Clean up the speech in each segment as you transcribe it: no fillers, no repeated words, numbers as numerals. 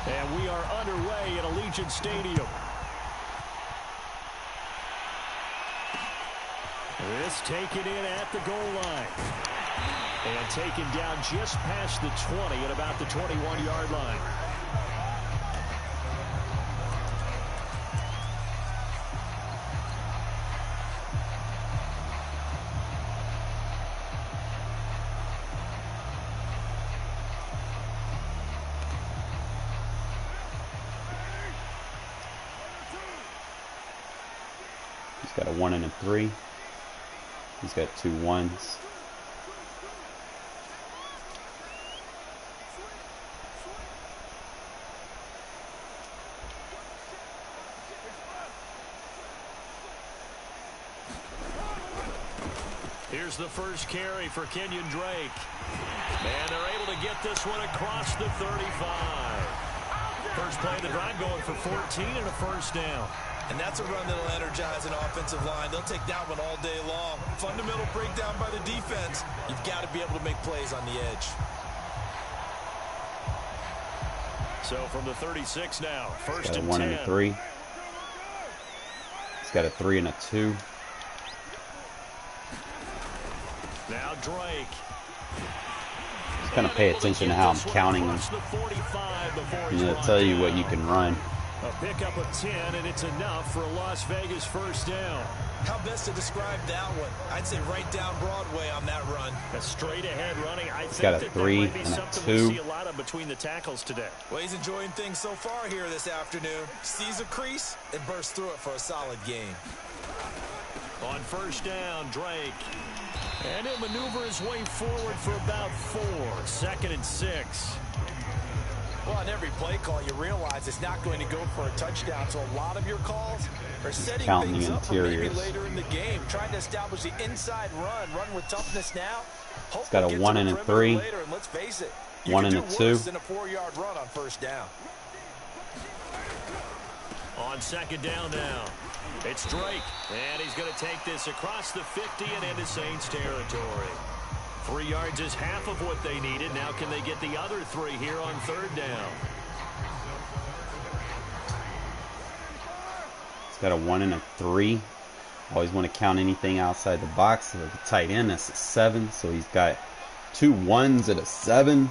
And we are underway at Allegiant Stadium. This taken in at the goal line. And taken down just past the 20 at about the 21-yard line. He's got a 1 and a 3. He's got 2 1s. Here's the first carry for Kenyon Drake. And they're able to get this one across the 35. First play of the drive going for 14 and a first down. And that's a run that'll energize an offensive line. They'll take that one all day long. Fundamental breakdown by the defense. You've got to be able to make plays on the edge. So from the 36 now, first He's got a and 1 10. and a 3. He's got a 3 and a 2. Now Drake. Just kind of pay attention to how I'm counting them. I'm going to tell you what you can run. A pickup of 10, and it's enough for a Las Vegas first down. How best to describe that one? I'd say right down Broadway on that run. A straight ahead running. I think got a that 3 might be and a something 2. we see a lot of between the tackles today. Well, he's enjoying things so far here this afternoon. Sees a crease and bursts through it for a solid gain. On first down, Drake. And he'll maneuver his way forward for about 4. 2nd and 6. Well, on every play call, you realize it's not going to go for a touchdown. So a lot of your calls are setting things up for maybe later in the game. Trying to establish the inside run with toughness now. It's got a 1 and a 3. Later, and let's face it, 1 and a 2. Than a 4-yard run on first down. On second down now, it's Drake. And he's going to take this across the 50 and into Saints territory. 3 yards is half of what they needed. Now can they get the other 3 here on third down? It's got a 1 and a 3. Always want to count anything outside the box. So the tight end, that's a 7. So he's got 2 1s at a 7.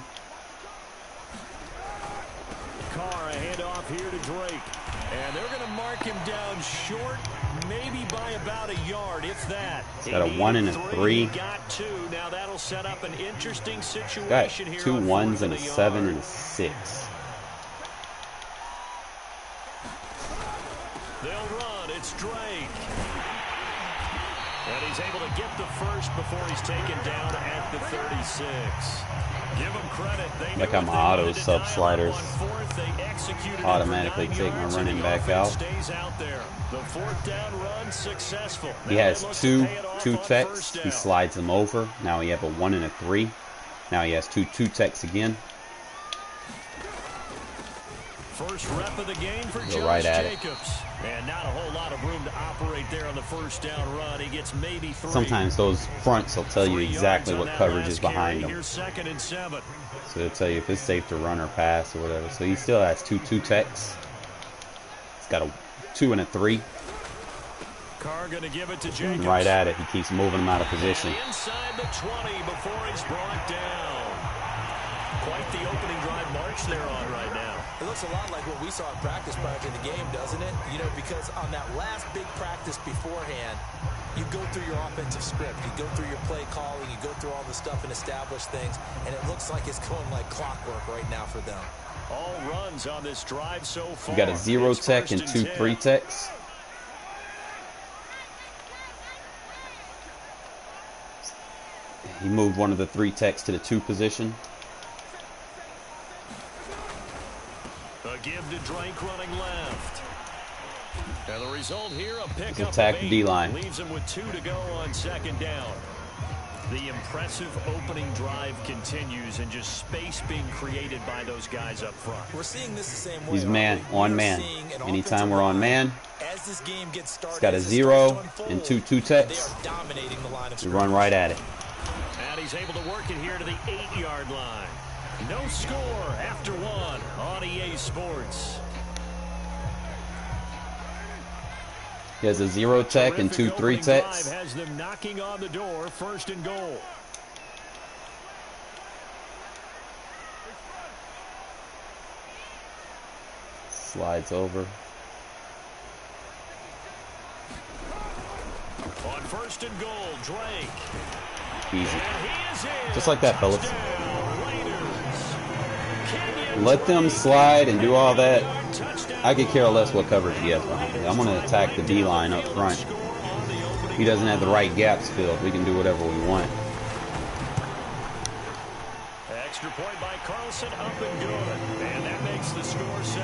Carr, a handoff here to Drake. And they're going to mark him down short, maybe by about a yard, if that. He's got a 1 and a 3. He got 2. Now that'll set up an interesting situation He's got here. 2 1s and a 7 and a 6. They'll run. It's Drake. And he's able to get the first before he's taken down at the 36. Give them credit. They like how my auto sub sliders automatically take my running back out. The fourth down run successful. He has two techs. He slides them over. Now he have a 1 and a 3. Now he has two techs again. First rep of the game for Josh right Jacobs. And not a whole lot of room to operate there on the first down run. He gets maybe 3. Sometimes those fronts will tell you exactly what coverage is behind them. Here's 2nd and 7. So they'll tell you if it's safe to run or pass or whatever. So he still has two techs. He's got a 2 and a 3. Carr gonna give it to Jacobs. Right at it. He keeps moving him out of position. And inside the 20 before he's brought down. Quite the opening drive march they're on right now. It looks a lot like what we saw in practice prior to the game, doesn't it? You know, because on that last big practice beforehand, you go through your offensive script, you go through your play calling, you go through all the stuff and establish things, and it looks like it's going like clockwork right now for them. All runs on this drive so far. You got a 0 tech and 2 3 techs. He moved one of the 3 techs to the 2 position. A give to Drake running left. And the result here, a pickup attack the D-line. Leaves him with 2 to go on second down. The impressive opening drive continues, and just space being created by those guys up front. We're seeing this the same way. He's man on man. Anytime we're on man, as this game gets started, he's got a 0 and 2 techs. Dominating the line of We run right at it. And he's able to work it here to the 8-yard line. No score after 1 on EA Sports. He has a 0 tech and 2 3 techs. Has them knocking on the door, 1st and goal. Slides over. On 1st and goal, Drake. Easy. Just like that, fellas. Let them slide and do all that. I could care less what coverage he has behind me. I'm going to attack the D line up front. He doesn't have the right gaps filled. We can do whatever we want. Extra point by Carlson, up and good. And that makes the score 7-0.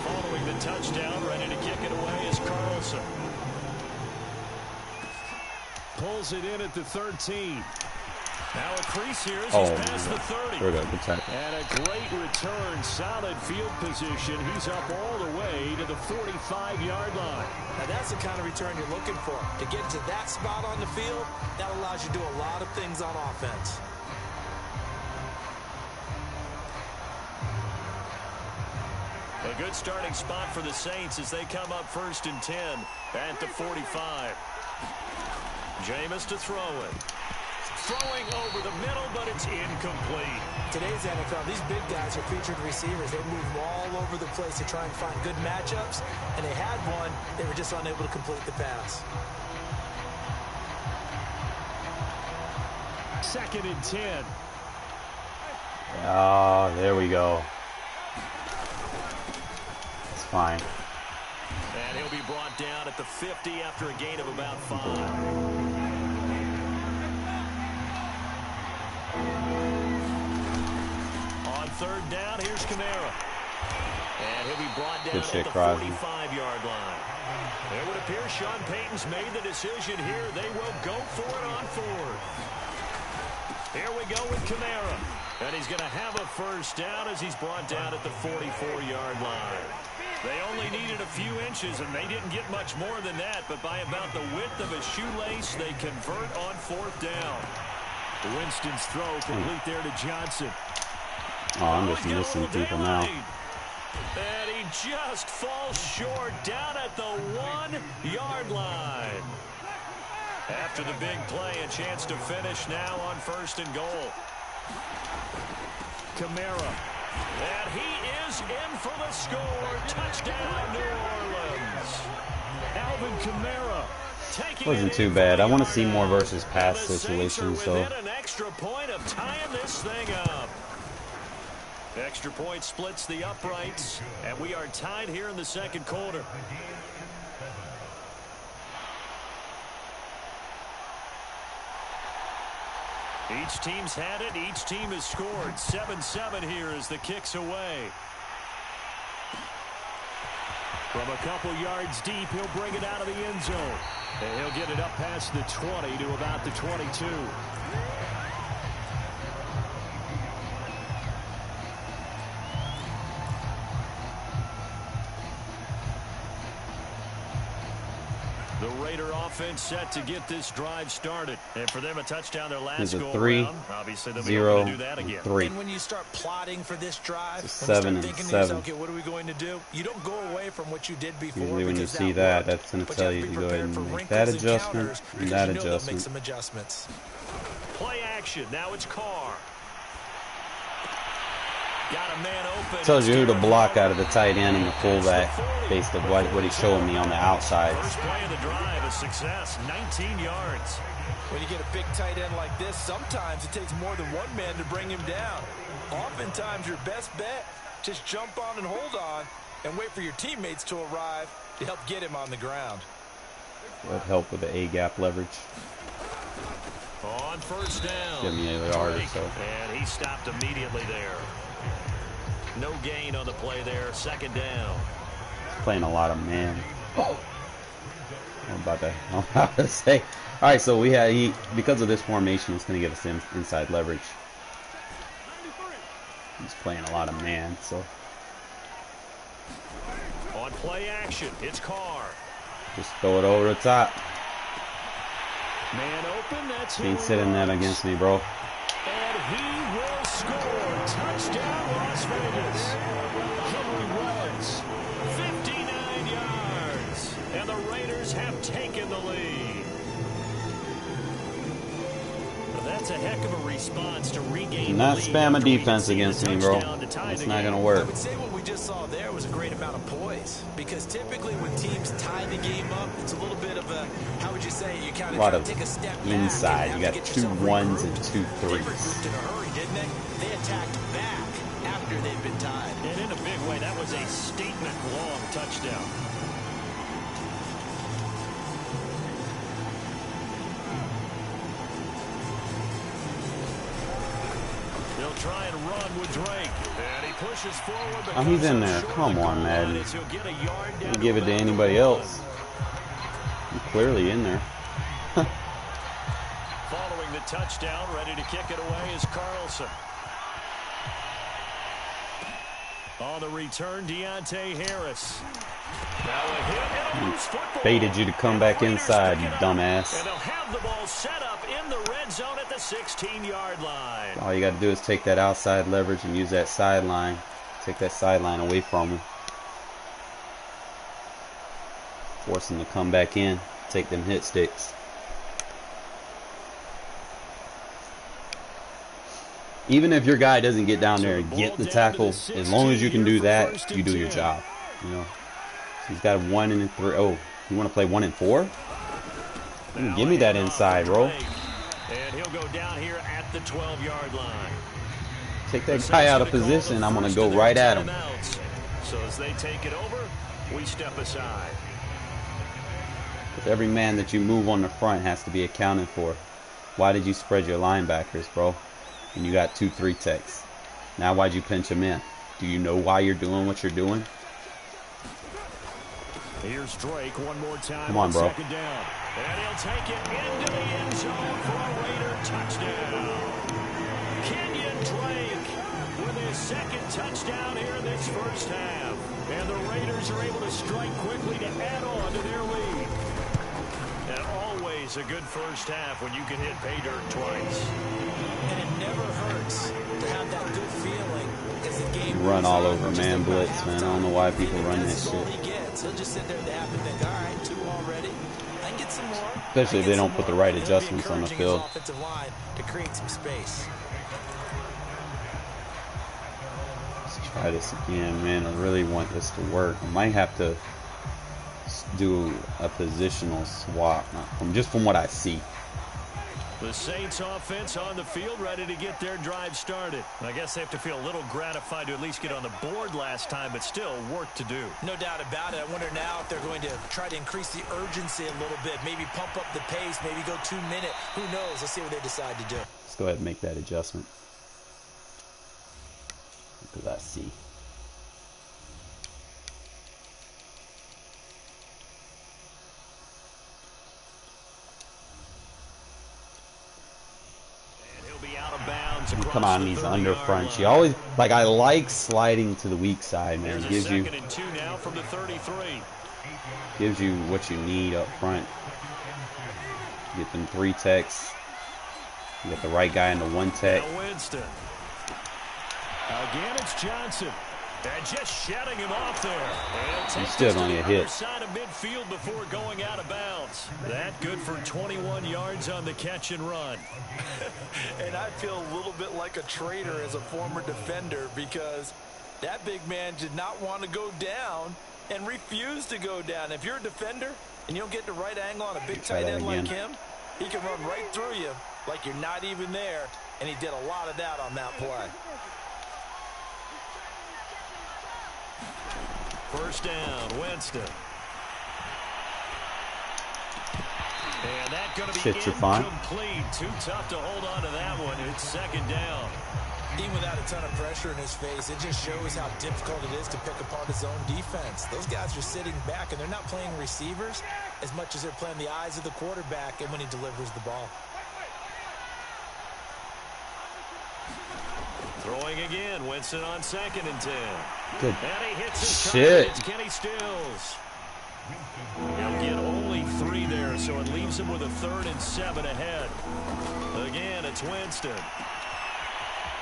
Following the touchdown, ready to kick it away is Carlson. Pulls it in at the 13. Now a crease here as he's past the 30. There we go, good tackle. And a great return, solid field position. He's up all the way to the 45-yard line. Now that's the kind of return you're looking for. To get to that spot on the field, that allows you to do a lot of things on offense. A good starting spot for the Saints as they come up 1st and 10 at the 45. Jameis to throw it. Throwing over the middle, but it's incomplete. Today's NFL, these big guys are featured receivers. They move all over the place to try and find good matchups, and they had one. They were just unable to complete the pass. 2nd and 10. Ah, there we go. It's fine. And he'll be brought down at the 50 after a gain of about 5. On 3rd down, here's Kamara. And he'll be brought down at the 45-yard line. It would appear Sean Payton's made the decision here. They will go for it on 4th. Here we go with Kamara. And he's going to have a 1st down as he's brought down at the 44-yard line. They only needed a few inches, and they didn't get much more than that. But by about the width of a shoelace, they convert on 4th down. Winston's throw complete there to Johnson. Oh, I'm just missing people now. And he just falls short down at the 1-yard line. After the big play, a chance to finish now on 1st and goal. Kamara. And he is in for the score. Touchdown, New Orleans. Alvin Kamara. Wasn't too bad. I want to see more versus pass situations, so. An extra point of tying this thing up. Extra point splits the uprights, and we are tied here in the 2nd quarter. Each team's had it. Each team has scored. 7-7 here as the kick's away. From a couple yards deep, he'll bring it out of the end zone. And he'll get it up past the 20 to about the 22. The Raider offense set to get this drive started. And for them, a touchdown their last go around. Obviously, they'll be able to do that again. 3. And when you start plotting for this drive, it's when you 7 start thinking and to yourself, 7. okay, what are we going to do? You don't go away from what you did before. Usually when you because see that, that's going to tell you to go ahead and make that adjustment and that adjustment. Make some adjustments. Play action. Now it's Carr. Got a man open. Tells you who to block out of the tight end and the fullback based on what he's showing me on the outside. First play of the drive, a success, 19 yards. When you get a big tight end like this, sometimes it takes more than one man to bring him down. Oftentimes, your best bet, just jump on and hold on and wait for your teammates to arrive to help get him on the ground. That help with the A-gap leverage. On 1st down. Give me a yard or so. And he stopped immediately there. No gain on the play there. 2nd down. Playing a lot of man. I'm about to say. All right, so we had because of this formation, it's going to give us inside leverage. He's playing a lot of man, so. On play action, it's Carr. Just throw it over the top. Man open, that's Can't sit in that against me, bro. And he will score. Touchdown, Las Vegas. Henry Ruggs, 59 yards. And the Raiders have taken the lead. That's a heck of a response to regain. Not spam a defense against me, bro. It's not gonna work. I would say what we just saw there was a great amount of poise, because typically when teams tie the game up, it's a little bit of a, how would you say, you kind of take a step inside. You got 2 1s and 2 3s. They regrouped in a hurry, didn't they? They attacked back after they'd been tied. And in a big way, that was a statement long touchdown. They'll try and run with Drake. And he pushes forward. Oh, he's in there. Come on, Madden. You give it to anybody else. He's clearly in there. Following the touchdown, ready to kick it away is Carlson. On the return, Deontay Harris. Baited you to come back inside, you dumbass. And they'll have the ball set up in the red zone at the 16-yard line. All you got to do is take that outside leverage and use that sideline. Take that sideline away from him. Force him to come back in. Take them hit sticks. Even if your guy doesn't get down there and get the tackle, as long as you can do that, you do your job. You know. So he's got a 1 and 3. Oh, you want to play 1 and 4? Give me that inside, bro. And he'll go down here at the 12-yard line. Take that guy out of position. I'm going to go right at him. So as they take it over, we step aside. With every man that you move on the front has to be accounted for. Why did you spread your linebackers, bro? And you got 2-3 techs. Now why'd you pinch them in? Do you know why you're doing what you're doing? Here's Drake one more time. Come on, bro. Second down. And he'll take it into the end zone for a Raider touchdown. Kenyon Drake with his second touchdown here in this first half. And the Raiders are able to strike quickly to add on to their lead. And always a good first half when you can hit pay dirt twice. And it never hurts to have that good feeling as the game run all over man blitz, man. I don't know why people run that shit. He'll just sit there at the half and think, all right, 2 already. I can get some more. Especially if they don't put the right adjustments on the field. Offensive line to create some space. Let's try this again, man. I really want this to work. I might have to do a positional swap, just from what I see. The Saints offense on the field, ready to get their drive started. I guess they have to feel a little gratified to at least get on the board last time, but still work to do. No doubt about it. I wonder now if they're going to try to increase the urgency a little bit, maybe pump up the pace, maybe go 2 minute. Who knows? Let's see what they decide to do. Let's go ahead and make that adjustment. Because I see. Come on, these under fronts. You always, like, I like sliding to the weak side, man. It gives you what you need up front. You get them 3 techs. You get the right guy in the 1 tech. Again, it's Johnson. And just shutting him off there. He's still going to get hit. Side of midfield before going out of bounds. That good for 21 yards on the catch and run. And I feel a little bit like a traitor as a former defender, because that big man did not want to go down and refused to go down. If you're a defender and you don't get the right angle on a big tight end like him, he can run right through you like you're not even there. And he did a lot of that on that play. First down, Winston. And that's going to be incomplete. Too tough to hold on to that one. It's second down. Even without a ton of pressure in his face, it just shows how difficult it is to pick apart his own defense. Those guys are sitting back, and they're not playing receivers as much as they're playing the eyes of the quarterback and when he delivers the ball. Throwing again, Winston on 2nd and 10. Good and he hits his shit. It's Kenny Stills. He'll get only 3 there there, so it leaves him with a 3rd and 7 ahead. Again, it's Winston.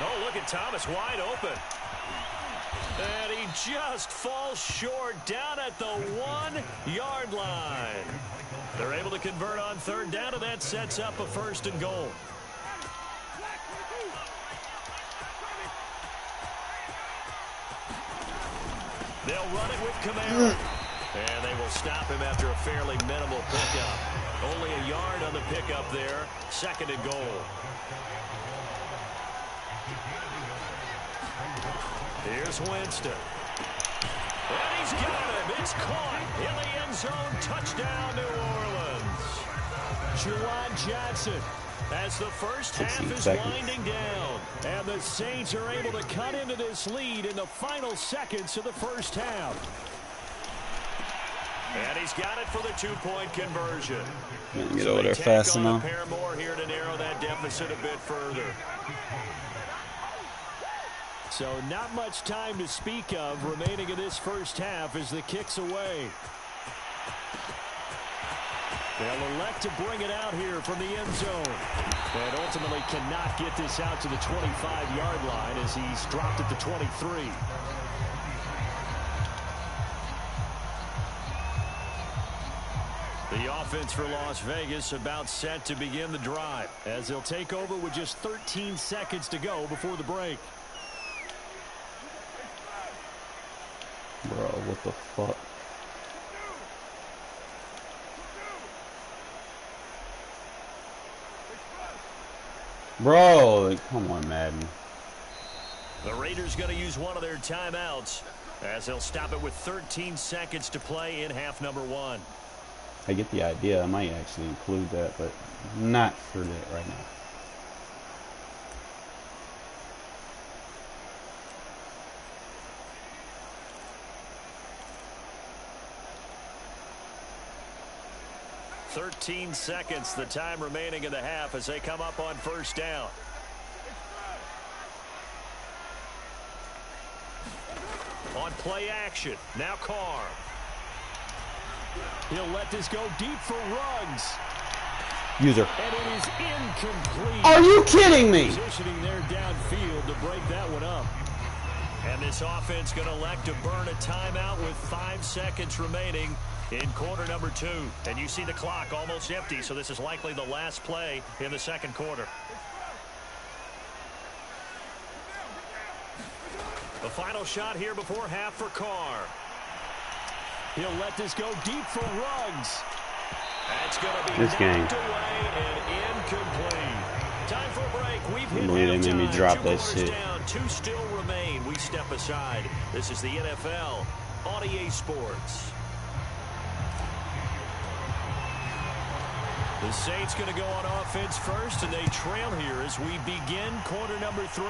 Oh, look at Thomas wide open. And he just falls short down at the 1-yard line. They're able to convert on 3rd down, and that sets up a 1st and goal. They'll run it with Kamara. And they will stop him after a fairly minimal pickup. Only a yard on the pickup there. 2nd and goal. Here's Winston. And he's got him. It's caught in the end zone. Touchdown, New Orleans. Juwan Johnson as the first half is winding down. And the Saints are able to cut into this lead in the final seconds of the first half. And he's got it for the 2-point conversion. Get over there fast enough. A pair more here to narrow that deficit a bit further. So not much time to speak of remaining in this first half as the kick's away. They'll elect to bring it out here from the end zone. And ultimately cannot get this out to the 25-yard line as he's dropped at the 23. The offense for Las Vegas about set to begin the drive as they'll take over with just 13 seconds to go before the break. Bro, what the fuck? Bro, come on, Madden. The Raiders going to use one of their timeouts as they'll stop it with 13 seconds to play in half number 1. I get the idea. I might actually include that, but not for that right now. "13 seconds, the time remaining in the half as they come up on first down. On play action, now Carr. He'll let this go deep for Ruggs. User. And it is incomplete. Are you kidding me? Positioning there downfield to break that one up. And this offense going to elect to burn a timeout with 5 seconds remaining in quarter number 2. And you see the clock almost empty, so this is likely the last play in the second quarter. The final shot here before half for Carr. He'll let this go deep for Ruggs. That's going to be knocked away and incomplete. Time for a break. We've hit halftime. They made me drop that shit. Down, 2 still remain. We step aside. This is the NFL on EA Sports. The Saints going to go on offense first, and they trail here as we begin quarter number 3.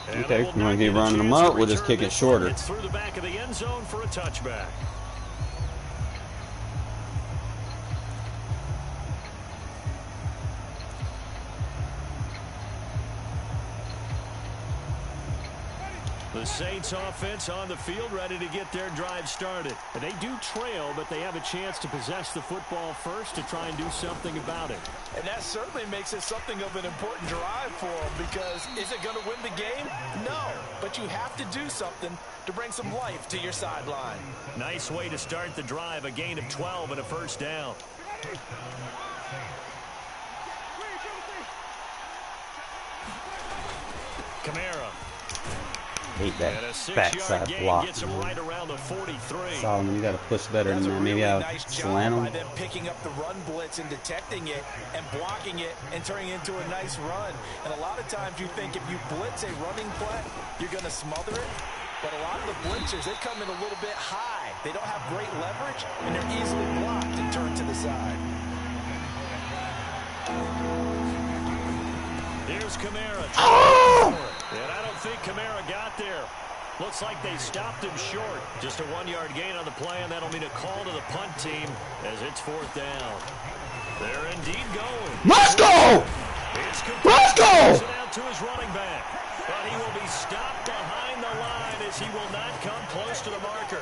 Okay, if you want to keep running them up, we'll just kick it shorter. It's through the back of the end zone for a touchback. The Saints offense on the field ready to get their drive started. And they do trail, but they have a chance to possess the football first to try and do something about it. And that certainly makes it something of an important drive for them, because is it going to win the game? No, but you have to do something to bring some life to your sideline. Nice way to start the drive, a gain of 12 and a first down. Kamara. Hate that backside block. Right around the 43. Solomon, you got to push better than that. Maybe I'll slant him. By them picking up the run blitz and detecting it and blocking it and turning it into a nice run. And a lot of times you think if you blitz a running play, you're going to smother it. But a lot of the blitzers, they come in a little bit high. They don't have great leverage, and they're easily blocked and turned to the side. Here's Kamara. And I don't think Kamara got there. Looks like they stopped him short. Just a 1-yard gain on the play, and that'll mean a call to the punt team as it's fourth down. They're indeed going. Let's go! Let's go! Out to his running back. But he will be stopped behind the line as as he will not come close to the marker.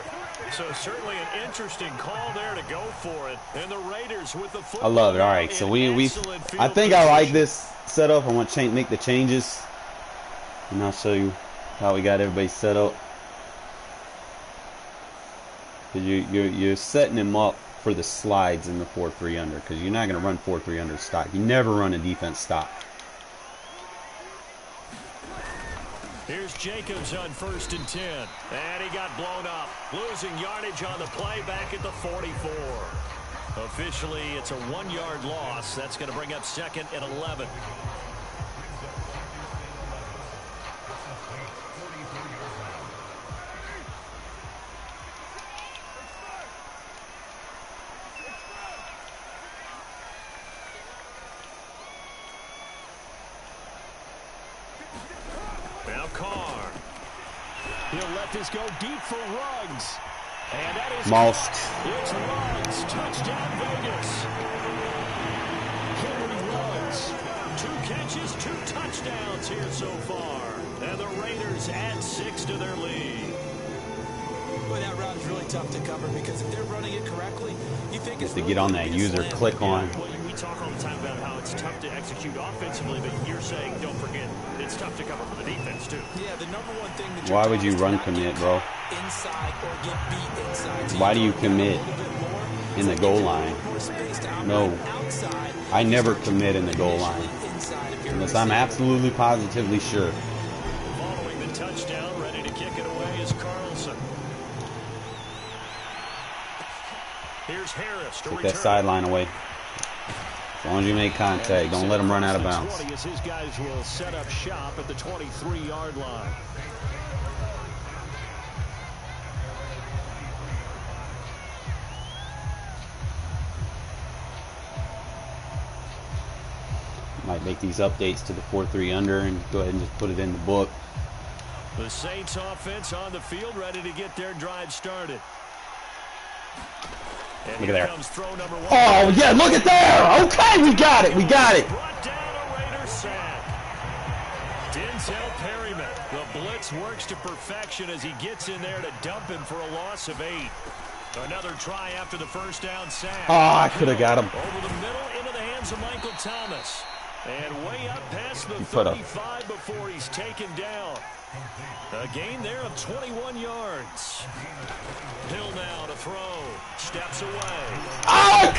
So certainly an interesting call there to go for it. And the Raiders with the football. I love it. All right, so I think I like this setup. I want to make the changes, and I'll show you how we got everybody set up. Because you're setting them up for the slides in the 4-3 under, because you're not going to run 4-3 under stock. You never run a defense stock. Here's Jacobs on 1st and 10. And he got blown up. Losing yardage on the play back at the 44. Officially, it's a 1-yard loss. That's going to bring up 2nd and 11. Now Carr. He'll let this go deep for Ruggs. And that is Most. It's Ruggs. Touchdown Vegas. Henry Ruggs. 2 catches, 2 touchdowns here so far. And the Raiders add 6 to their lead. Boy, that route is really tough to cover because if they're running it correctly, you think it's to get on that user click on. Well, we talk all the time about how it's tough to execute offensively, but you're saying, don't forget, it's tough to cover for the defense, too. Yeah, the number one thing that Why would you run commit, bro? Inside or get beat inside. Why do you commit in the goal line? No. I never commit in the goal line. Unless I'm absolutely positively sure. Following the touchdown, ready to kick it away is Carlson. Here's Harris to Take return. that sideline away. As long as you make contact, don't let them run out of bounds. As his guys will set up shop at the 23-yard line. Might make these updates to the 4-3 under and go ahead and just put it in the book. The Saints offense on the field, ready to get their drive started. And Look at there. comes throw number 1. Oh, yeah, look at there. Okay, we got it. We got it. Brought down a Raider sack. Denzel Perryman. The blitz works to perfection as he gets in there to dump him for a loss of 8. Another try after the first down sack. Oh, I could have got him. Over the middle into the hands of Michael Thomas. And way up past the put up. 35 before he's taken down. A gain there of 21 yards. Hill now to throw. Steps away. Oh,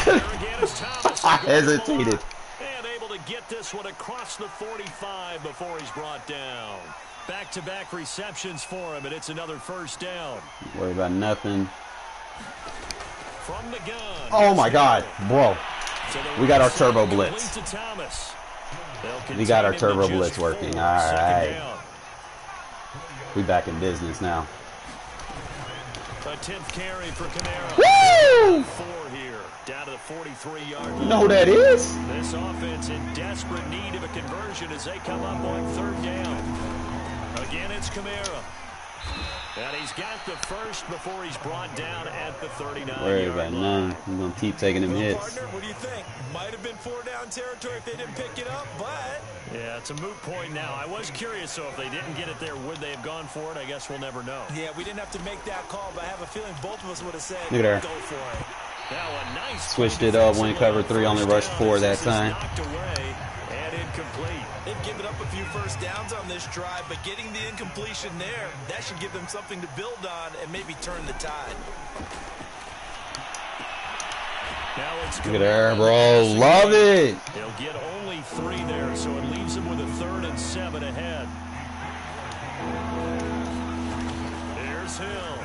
I hesitated. And able to get this one across the 45 before he's brought down. Back-to-back receptions for him, and it's another first down. Don't worry about nothing. From the gun. Oh, my God. Bro. We got our turbo blitz. We got our turbo blitz working. All right. We back in business now. A 10th carry for Kamara. Woo! 4 here, down to the 43-yard line. You know who that is? This offense in desperate need of a conversion as they come up on 3rd down. Again, it's Kamara. And he's got the first before he's brought down at the 39-yard Worry about none. I'm going to keep taking them hits. Partner, what do you think? Might have been 4-down territory if they didn't pick it up, but... Yeah, it's a moot point now. I was curious, so if they didn't get it there, would they have gone for it? I guess we'll never know. Yeah, we didn't have to make that call, but I have a feeling both of us would have said, Look at her. go for it. Now a nice Switched it up when cover 3, only rushed 4 that time. Knocked away and incomplete. They've given up a few first downs on this drive, but getting the incompletion there, that should give them something to build on and maybe turn the tide. Now it's Look at there, bro. Love it. They'll get only 3 there, so it leaves them with a 3rd and 7 ahead. Here's Hill.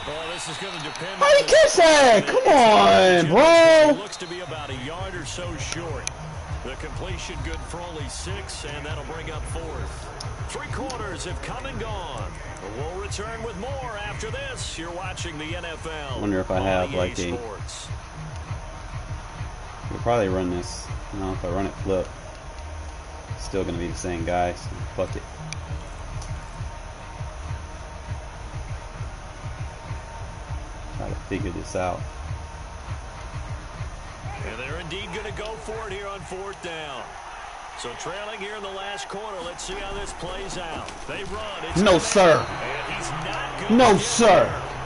Oh, this is going to depend. How you catch that? Come on, bro. Looks to be about a yard or so short. The completion good for only 6, and that'll bring up 4th. 3 quarters have come and gone. We'll return with more after this. You're watching the NFL. I wonder if I have on like EA a... Sports. We'll probably run this. No, if I run it flip, it's still going to be the same guy, so fuck it. Try to figure this out. And they're indeed going to go for it here on 4th down. So trailing here in the last quarter. Let's see how this plays out. They run. It's No, sir. And he's not good. No, sir.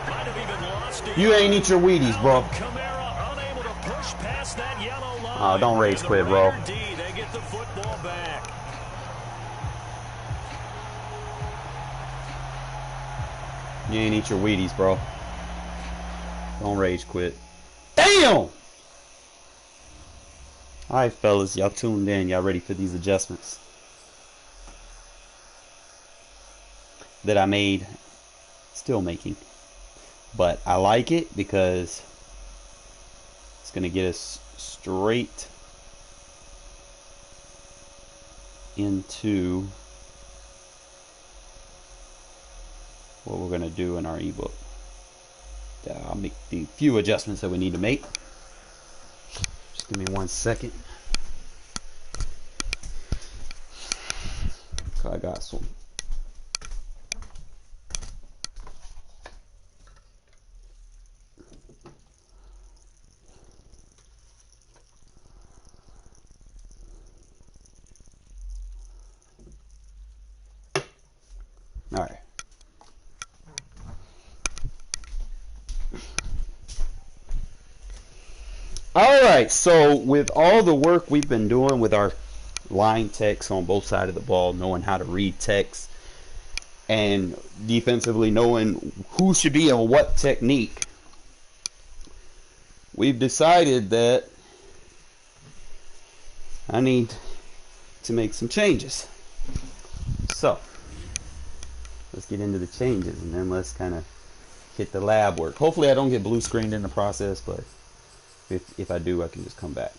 Might have even lost it. You ain't eat your Wheaties, bro. Kamara unable to push past that yellow line. Oh, don't rage quit, bro. They get the football back. You ain't eat your Wheaties, bro. Don't rage quit. Damn! Alright, fellas. Y'all tuned in. Y'all ready for these adjustments that I made? Still making. But I like it because it's going to get us straight into what we're going to do in our ebook. I'll make the few adjustments that we need to make. Just give me 1 second. So I got some. All right. All right, so with all the work we've been doing with our line text on both sides of the ball, knowing how to read text, and defensively knowing who should be on what technique, we've decided that I need to make some changes. So let's get into the changes, and then let's kind of hit the lab work. Hopefully I don't get blue screened in the process, but if I do, I can just come back.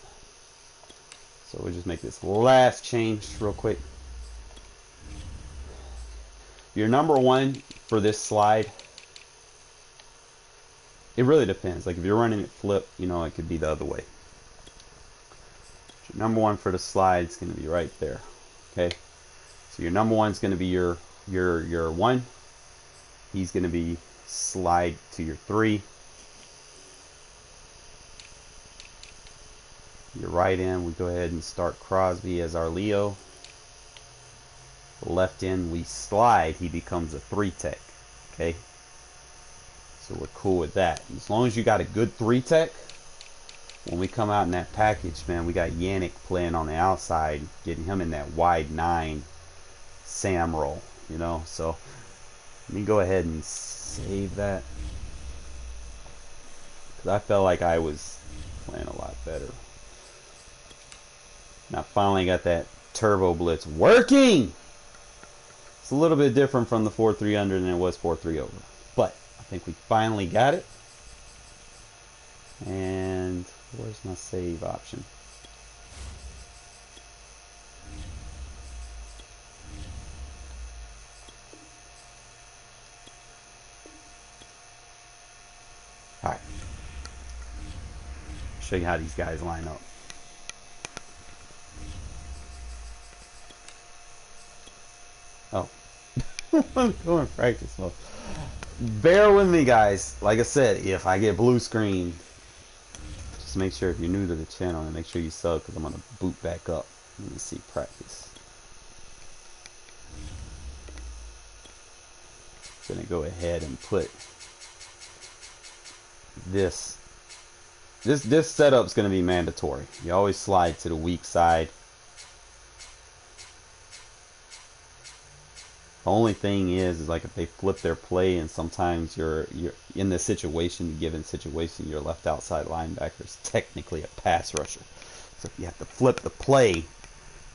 So we'll just make this last change real quick. Your number one for this slide, it really depends. Like if you're running it flip, you know, it could be the other way. Your number one for the slide is going to be right there. Okay. So your number one is going to be your one. He's going to be slide to your 3. Your right end, we go ahead and start Crosby as our Leo. Left end, we slide. He becomes a 3 tech. Okay. So we're cool with that. As long as you got a good 3 tech, when we come out in that package, man, we got Yannick playing on the outside, getting him in that wide 9 Sam roll, you know. So let me go ahead and save that, because I felt like I was playing a lot better. And I finally got that turbo blitz working. It's a little bit different from the 4-3 under than it was 4-3 over, but I think we finally got it. And where's my save option? All right. Show you how these guys line up. Oh. I'm going to practice mode. Bear with me, guys. Like I said, if I get blue screen, just make sure if you're new to the channel and make sure you sub, because I'm going to boot back up. Let me see practice. I'm going to go ahead and put this setup's going to be mandatory. You always slide to the weak side. The only thing is like if they flip their play and sometimes you're in the situation, given situation, your left outside linebacker is technically a pass rusher. So if you have to flip the play,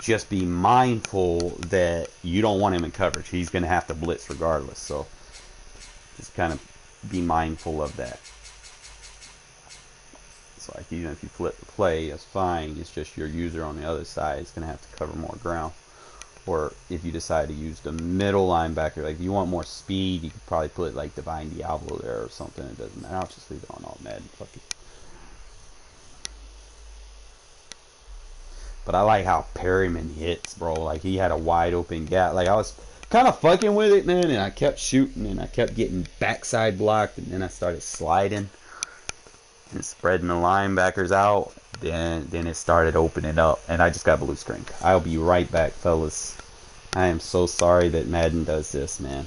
just be mindful that you don't want him in coverage. He's going to have to blitz regardless. So just kind of be mindful of that. So like even if you flip the play, that's fine. It's just your user on the other side is going to have to cover more ground. Or if you decide to use the middle linebacker, like if you want more speed, you could probably put like Divine Diablo there or something. It doesn't matter. I'll just leave it on all Madden. Fuck it. But I like how Perryman hits, bro. Like he had a wide open gap. Like I was kind of fucking with it, man, and I kept shooting and I kept getting backside blocked, and then I started sliding and spreading the linebackers out. then it started opening up, and I just got blue screen. I'll be right back, fellas. I am so sorry that Madden does this, man.